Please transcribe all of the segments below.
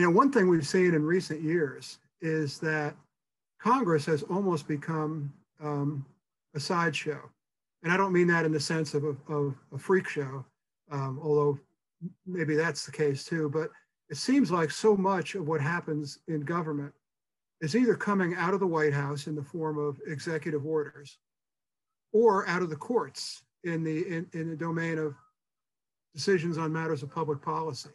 One thing we've seen in recent years is that Congress has almost become a sideshow. And I don't mean that in the sense of a freak show, although maybe that's the case too. But it seems like so much of what happens in government is either coming out of the White House in the form of executive orders or out of the courts in the domain of decisions on matters of public policy.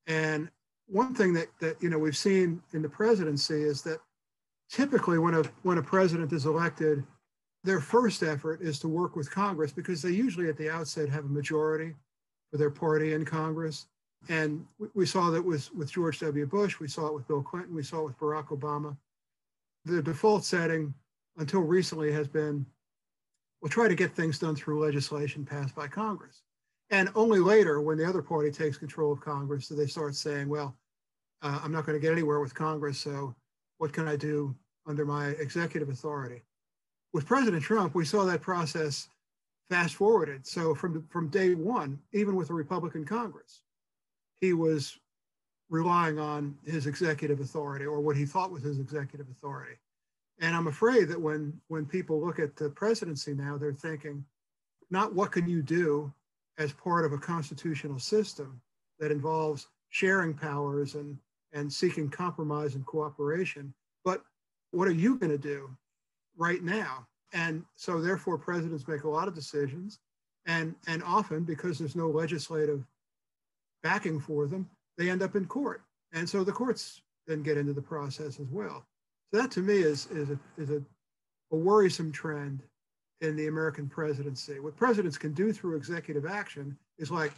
And one thing that we've seen in the presidency is that typically when a president is elected, their first effort is to work with Congress because they usually at the outset have a majority for their party in Congress. And we saw that with George W. Bush, we saw it with Bill Clinton, we saw it with Barack Obama. The default setting until recently has been, we'll try to get things done through legislation passed by Congress. And only later, when the other party takes control of Congress, do they start saying, well, I'm not going to get anywhere with Congress, so what can I do under my executive authority? With President Trump, we saw that process fast forwarded. So from day one, even with a Republican Congress, he was relying on his executive authority or what he thought was his executive authority. And I'm afraid that when people look at the presidency now, they're thinking, not what can you do as part of a constitutional system that involves sharing powers and seeking compromise and cooperation, but what are you going to do right now? And so therefore presidents make a lot of decisions and often because there's no legislative backing for them, they end up in court. And so the courts then get into the process as well. So that to me is a worrisome trend in the American presidency. What presidents can do through executive action is like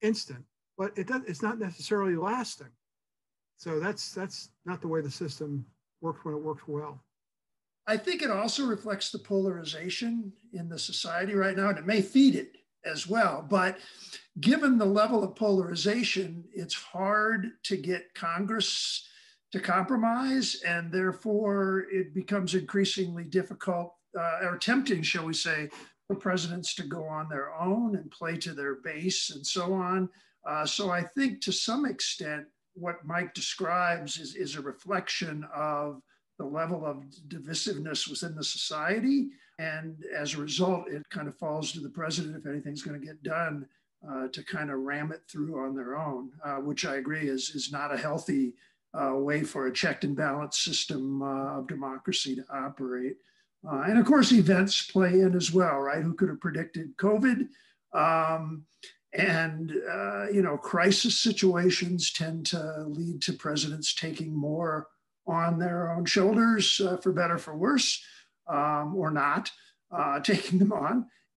instant, but it's not necessarily lasting. So that's not the way the system works when it works well. I think it also reflects the polarization in the society right now, and it may feed it as well. But given the level of polarization, it's hard to get Congress to compromise, and therefore it becomes increasingly difficult or tempting, shall we say, for presidents to go on their own and play to their base and so on. So I think to some extent, what Mike describes is a reflection of the level of divisiveness within the society. And as a result, it kind of falls to the president, if anything's going to get done, to kind of ram it through on their own, which I agree is not a healthy way for a checked and balanced system of democracy to operate. And of course, events play in as well, right? Who could have predicted COVID? Crisis situations tend to lead to presidents taking more on their own shoulders, for better, for worse, or not taking them on.